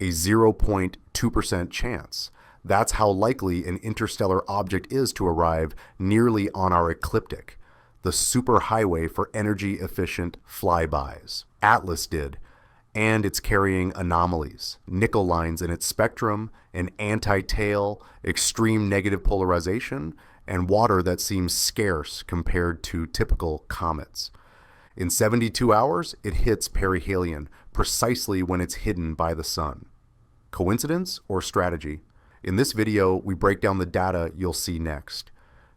a 0.2% chance. That's how likely an interstellar object is to arrive nearly on our ecliptic, the superhighway for energy-efficient flybys. Atlas did, and it's carrying anomalies, nickel lines in its spectrum, an anti-tail, extreme negative polarization, and water that seems scarce compared to typical comets. In 72 hours, it hits perihelion, precisely when it's hidden by the sun. Coincidence or strategy? In this video, we break down the data you'll see next.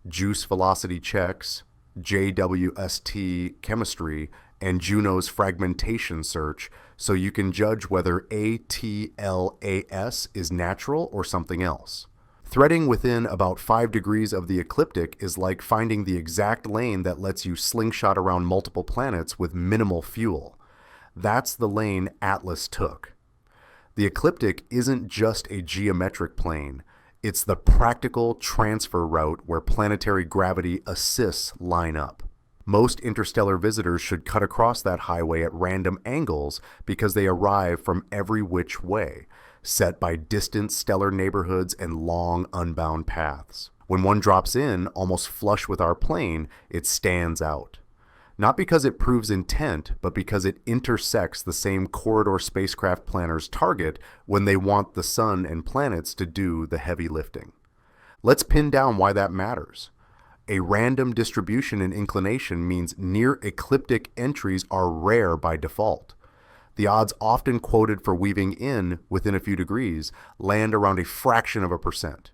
Juice velocity checks, JWST chemistry, and Juno's fragmentation search, so you can judge whether ATLAS is natural or something else. Threading within about 5 degrees of the ecliptic is like finding the exact lane that lets you slingshot around multiple planets with minimal fuel. That's the lane Atlas took. The ecliptic isn't just a geometric plane, it's the practical transfer route where planetary gravity assists line up. Most interstellar visitors should cut across that highway at random angles because they arrive from every which way, set by distant stellar neighborhoods and long unbound paths. When one drops in, almost flush with our plane, it stands out. Not because it proves intent, but because it intersects the same corridor spacecraft planners target when they want the sun and planets to do the heavy lifting. Let's pin down why that matters. A random distribution in inclination means near ecliptic entries are rare by default. The odds often quoted for weaving in within a few degrees land around a fraction of a percent.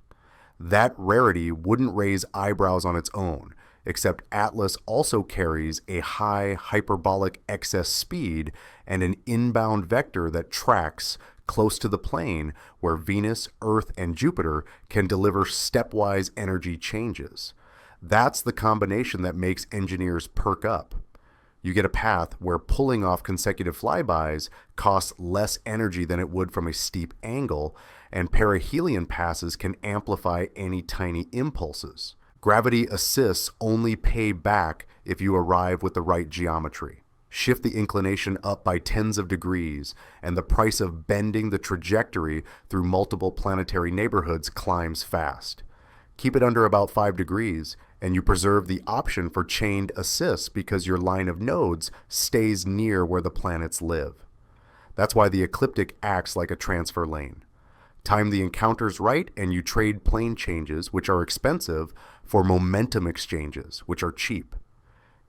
That rarity wouldn't raise eyebrows on its own, except Atlas also carries a high hyperbolic excess speed and an inbound vector that tracks close to the plane where Venus, Earth, and Jupiter can deliver stepwise energy changes. That's the combination that makes engineers perk up. You get a path where pulling off consecutive flybys costs less energy than it would from a steep angle, and perihelion passes can amplify any tiny impulses. Gravity assists only pay back if you arrive with the right geometry. Shift the inclination up by tens of degrees, and the price of bending the trajectory through multiple planetary neighborhoods climbs fast. Keep it under about 5 degrees, and you preserve the option for chained assists because your line of nodes stays near where the planets live. That's why the ecliptic acts like a transfer lane. Time the encounters right, and you trade plane changes, which are expensive, for momentum exchanges, which are cheap.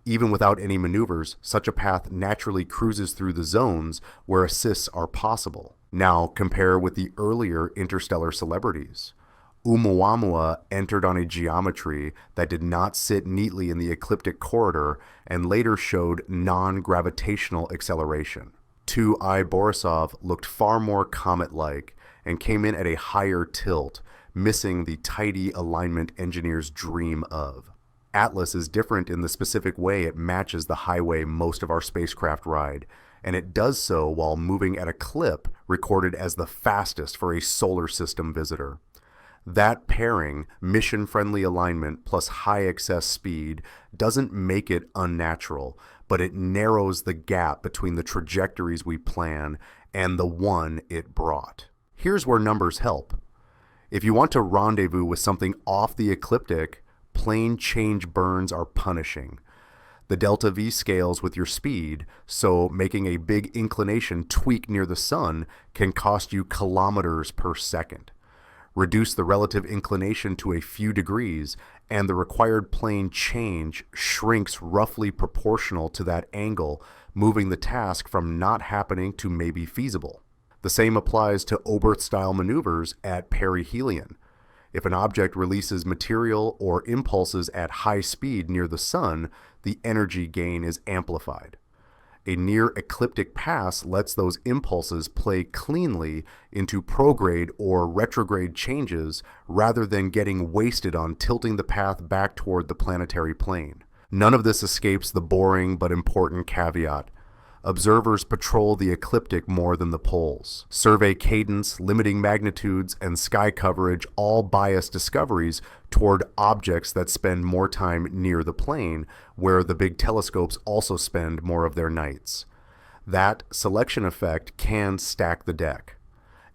Even without any maneuvers, such a path naturally cruises through the zones where assists are possible. Now compare with the earlier interstellar celebrities. Oumuamua entered on a geometry that did not sit neatly in the ecliptic corridor and later showed non-gravitational acceleration. 2I Borisov looked far more comet-like and came in at a higher tilt, missing the tidy alignment engineers dream of. Atlas is different in the specific way it matches the highway most of our spacecraft ride, and it does so while moving at a clip recorded as the fastest for a solar system visitor. That pairing, mission-friendly alignment plus high excess speed, doesn't make it unnatural, but it narrows the gap between the trajectories we plan and the one it brought. Here's where numbers help. If you want to rendezvous with something off the ecliptic, plane change burns are punishing. The delta V scales with your speed, so making a big inclination tweak near the sun can cost you kilometers per second. Reduce the relative inclination to a few degrees, and the required plane change shrinks roughly proportional to that angle, moving the task from not happening to maybe feasible. The same applies to Oberth-style maneuvers at perihelion. If an object releases material or impulses at high speed near the sun, the energy gain is amplified. A near ecliptic pass lets those impulses play cleanly into prograde or retrograde changes rather than getting wasted on tilting the path back toward the planetary plane. None of this escapes the boring but important caveat. Observers patrol the ecliptic more than the poles. Survey cadence, limiting magnitudes, and sky coverage all bias discoveries toward objects that spend more time near the plane, where the big telescopes also spend more of their nights. That selection effect can stack the deck.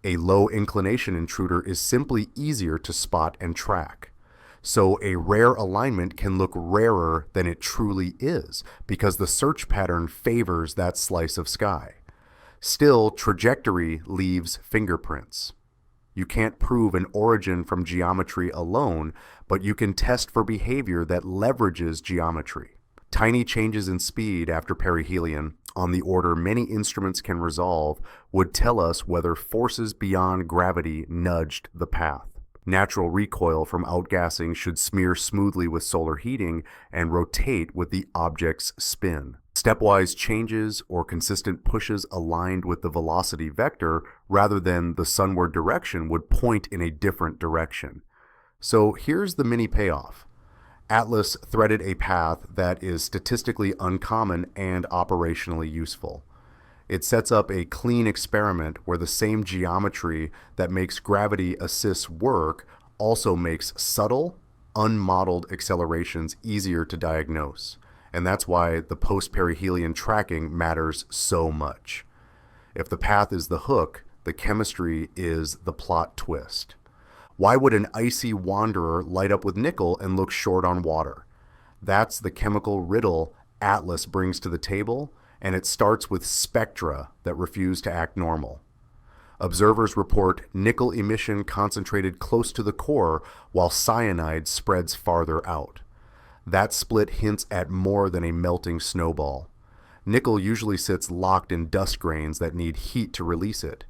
A low inclination intruder is simply easier to spot and track. So a rare alignment can look rarer than it truly is because the search pattern favors that slice of sky. Still, trajectory leaves fingerprints. You can't prove an origin from geometry alone, but you can test for behavior that leverages geometry. Tiny changes in speed after perihelion, on the order many instruments can resolve, would tell us whether forces beyond gravity nudged the path. Natural recoil from outgassing should smear smoothly with solar heating and rotate with the object's spin. Stepwise changes or consistent pushes aligned with the velocity vector rather than the sunward direction would point in a different direction. So here's the mini payoff. Atlas threaded a path that is statistically uncommon and operationally useful. It sets up a clean experiment where the same geometry that makes gravity assists work also makes subtle, unmodeled accelerations easier to diagnose. And that's why the post-perihelion tracking matters so much. If the path is the hook, the chemistry is the plot twist. Why would an icy wanderer light up with nickel and look short on water? That's the chemical riddle Atlas brings to the table, and it starts with spectra that refuse to act normal. Observers report nickel emission concentrated close to the core while cyanide spreads farther out. That split hints at more than a melting snowball. Nickel usually sits locked in dust grains that need heat to release it.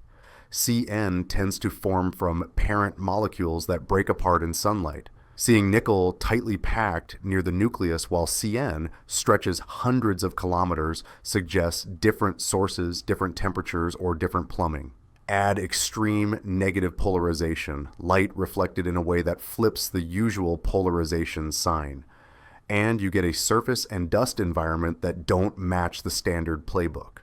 CN tends to form from parent molecules that break apart in sunlight. Seeing nickel tightly packed near the nucleus while CN stretches hundreds of kilometers suggests different sources, different temperatures, or different plumbing. Add extreme negative polarization, light reflected in a way that flips the usual polarization sign. And you get a surface and dust environment that don't match the standard playbook.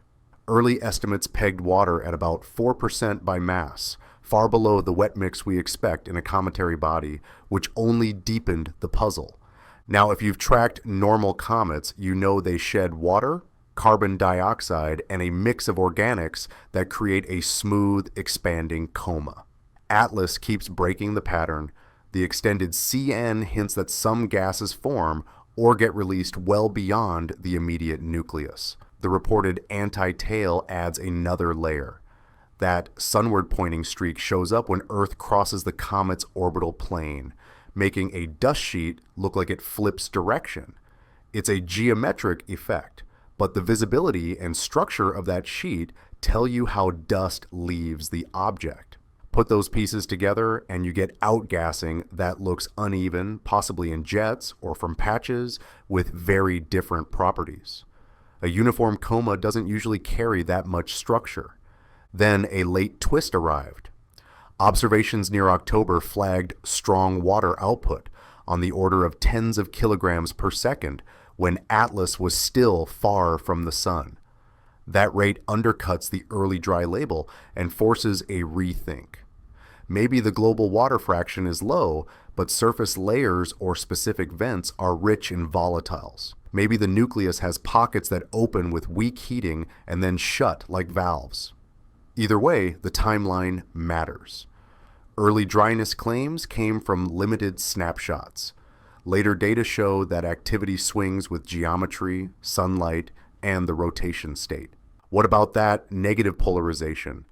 Early estimates pegged water at about 4% by mass, far below the wet mix we expect in a cometary body, which only deepened the puzzle. Now, if you've tracked normal comets, you know they shed water, carbon dioxide, and a mix of organics that create a smooth, expanding coma. Atlas keeps breaking the pattern. The extended CN hints that some gases form or get released well beyond the immediate nucleus. The reported anti-tail adds another layer. That sunward-pointing streak shows up when Earth crosses the comet's orbital plane, making a dust sheet look like it flips direction. It's a geometric effect, but the visibility and structure of that sheet tell you how dust leaves the object. Put those pieces together and you get outgassing that looks uneven, possibly in jets or from patches with very different properties. A uniform coma doesn't usually carry that much structure. Then a late twist arrived. Observations near October flagged strong water output on the order of tens of kilograms per second when Atlas was still far from the sun. That rate undercuts the early dry label and forces a rethink. Maybe the global water fraction is low, but surface layers or specific vents are rich in volatiles. Maybe the nucleus has pockets that open with weak heating and then shut like valves. Either way, the timeline matters. Early dryness claims came from limited snapshots. Later data show that activity swings with geometry, sunlight, and the rotation state. What about that negative polarization?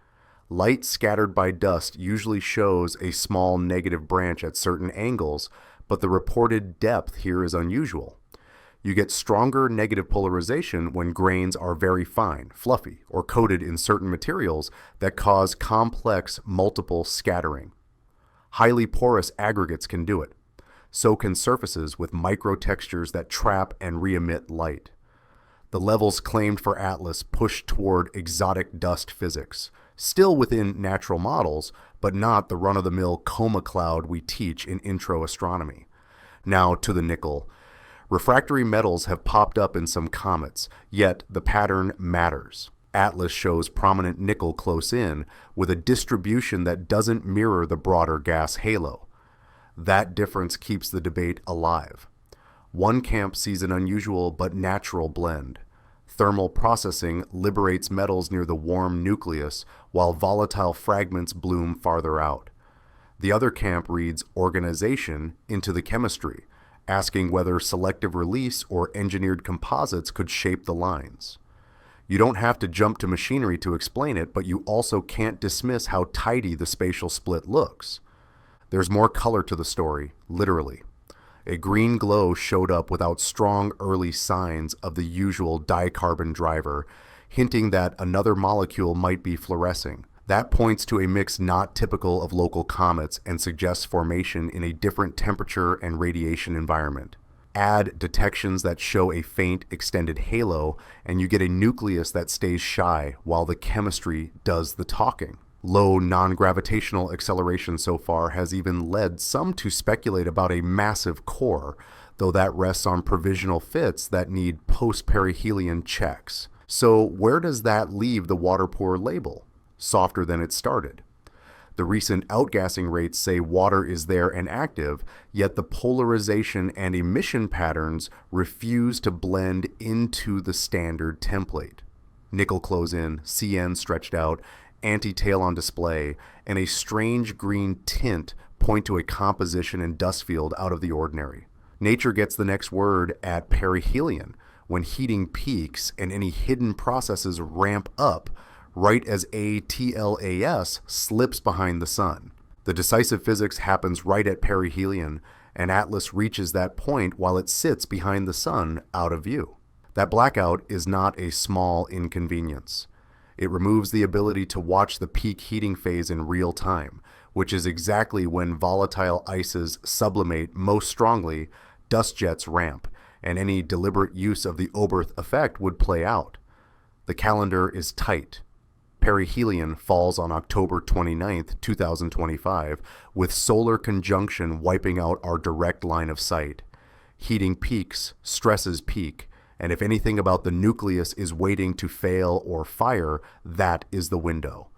Light scattered by dust usually shows a small negative branch at certain angles, but the reported depth here is unusual. You get stronger negative polarization when grains are very fine, fluffy, or coated in certain materials that cause complex multiple scattering. Highly porous aggregates can do it. So can surfaces with microtextures that trap and re-emit light. The levels claimed for Atlas push toward exotic dust physics, still within natural models, but not the run-of-the-mill coma cloud we teach in intro astronomy. Now to the nickel. Refractory metals have popped up in some comets, yet the pattern matters. Atlas shows prominent nickel close in, with a distribution that doesn't mirror the broader gas halo. That difference keeps the debate alive. One camp sees an unusual but natural blend. Thermal processing liberates metals near the warm nucleus, while volatile fragments bloom farther out. The other camp reads organization into the chemistry, asking whether selective release or engineered composites could shape the lines. You don't have to jump to machinery to explain it, but you also can't dismiss how tidy the spatial split looks. There's more color to the story, literally. A green glow showed up without strong early signs of the usual dicarbon driver, hinting that another molecule might be fluorescing. That points to a mix not typical of local comets and suggests formation in a different temperature and radiation environment. Add detections that show a faint extended halo, and you get a nucleus that stays shy while the chemistry does the talking. Low non-gravitational acceleration so far has even led some to speculate about a massive core, though that rests on provisional fits that need post-perihelion checks. So where does that leave the water poor label? Softer than it started. The recent outgassing rates say water is there and active, yet the polarization and emission patterns refuse to blend into the standard template. Nickel close in, CN stretched out, anti-tail on display, and a strange green tint point to a composition and dust field out of the ordinary. Nature gets the next word at perihelion, when heating peaks and any hidden processes ramp up right as ATLAS slips behind the sun. The decisive physics happens right at perihelion, and Atlas reaches that point while it sits behind the sun out of view. That blackout is not a small inconvenience. It removes the ability to watch the peak heating phase in real time, which is exactly when volatile ices sublimate most strongly, dust jets ramp, and any deliberate use of the Oberth effect would play out. The calendar is tight. Perihelion falls on October 29, 2025, with solar conjunction wiping out our direct line of sight. Heating peaks, stresses peak, and if anything about the nucleus is waiting to fail or fire, that is the window.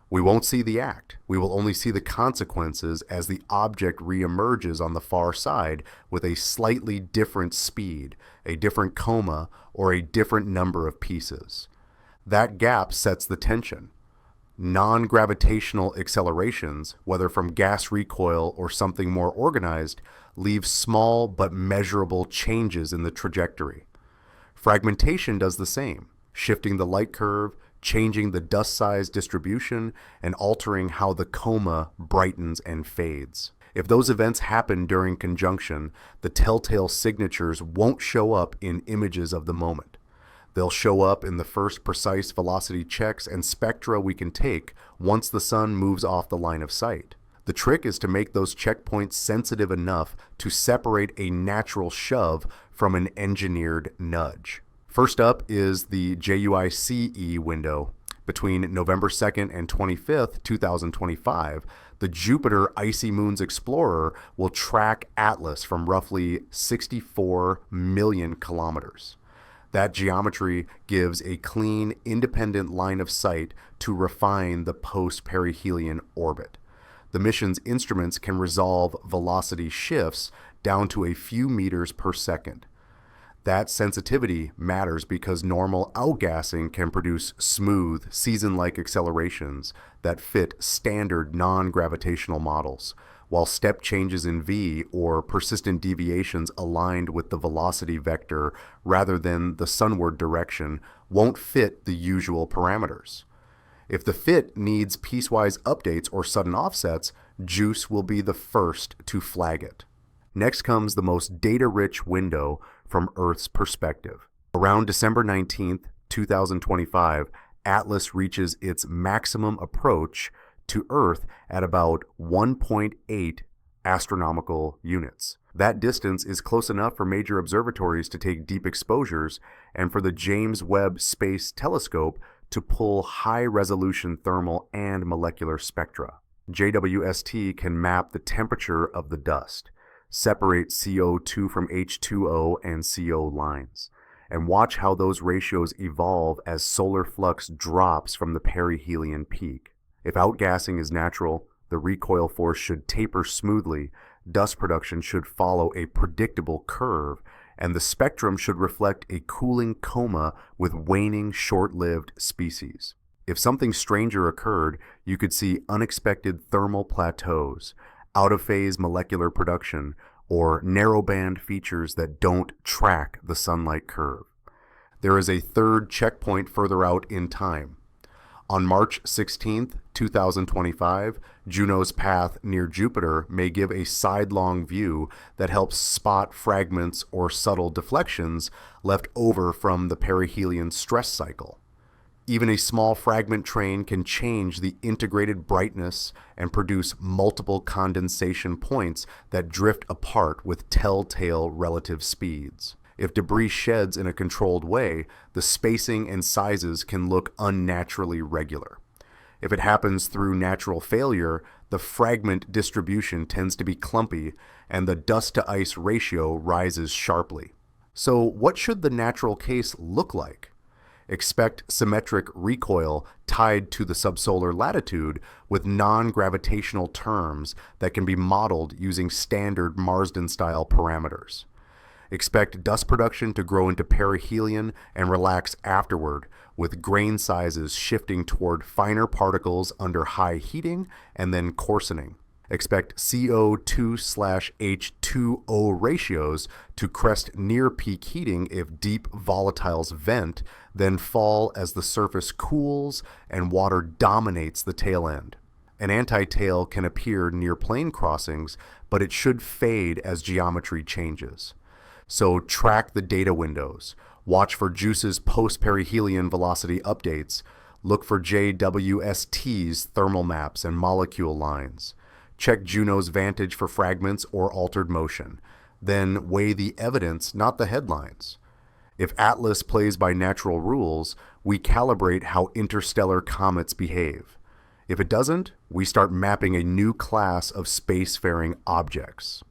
We won't see the act. We will only see the consequences as the object reemerges on the far side with a slightly different speed, a different coma, or a different number of pieces. That gap sets the tension. Non-gravitational accelerations, whether from gas recoil or something more organized, leave small but measurable changes in the trajectory. Fragmentation does the same, shifting the light curve, changing the dust size distribution, and altering how the coma brightens and fades. If those events happen during conjunction, the telltale signatures won't show up in images of the moment. They'll show up in the first precise velocity checks and spectra we can take once the sun moves off the line of sight. The trick is to make those checkpoints sensitive enough to separate a natural shove from an engineered nudge. First up is the JUICE window. Between November 2nd and 25th, 2025, the Jupiter Icy Moons Explorer will track Atlas from roughly 64 million kilometers. That geometry gives a clean, independent line of sight to refine the post-perihelion orbit. The mission's instruments can resolve velocity shifts down to a few meters per second. That sensitivity matters because normal outgassing can produce smooth, season-like accelerations that fit standard non-gravitational models, while step changes in v or persistent deviations aligned with the velocity vector rather than the sunward direction won't fit the usual parameters. If the fit needs piecewise updates or sudden offsets, JUICE will be the first to flag it. Next comes the most data-rich window from Earth's perspective. Around December 19th, 2025, Atlas reaches its maximum approach to Earth at about 1.8 astronomical units. That distance is close enough for major observatories to take deep exposures and for the James Webb Space Telescope to pull high-resolution thermal and molecular spectra. JWST can map the temperature of the dust, separate CO2 from H2O and CO lines, and watch how those ratios evolve as solar flux drops from the perihelion peak. If outgassing is natural, the recoil force should taper smoothly, dust production should follow a predictable curve, and the spectrum should reflect a cooling coma with waning short-lived species. If something stranger occurred, you could see unexpected thermal plateaus, out-of-phase molecular production, or narrowband features that don't track the sunlight curve. There is a third checkpoint further out in time. On March 16, 2025, Juno's path near Jupiter may give a sidelong view that helps spot fragments or subtle deflections left over from the perihelion stress cycle. Even a small fragment train can change the integrated brightness and produce multiple condensation points that drift apart with telltale relative speeds. If debris sheds in a controlled way, the spacing and sizes can look unnaturally regular. If it happens through natural failure, the fragment distribution tends to be clumpy and the dust-to-ice ratio rises sharply. So what should the natural case look like? Expect symmetric recoil tied to the subsolar latitude with non-gravitational terms that can be modeled using standard Marsden-style parameters. Expect dust production to grow into perihelion and relax afterward, with grain sizes shifting toward finer particles under high heating and then coarsening. Expect CO2/H2O ratios to crest near peak heating if deep volatiles vent, then fall as the surface cools and water dominates the tail end. An anti-tail can appear near plane crossings, but it should fade as geometry changes. So track the data windows, watch for JUICE's post-perihelion velocity updates, look for JWST's thermal maps and molecule lines. Check Juno's vantage for fragments or altered motion. Then weigh the evidence, not the headlines. If Atlas plays by natural rules, we calibrate how interstellar comets behave. If it doesn't, we start mapping a new class of spacefaring objects.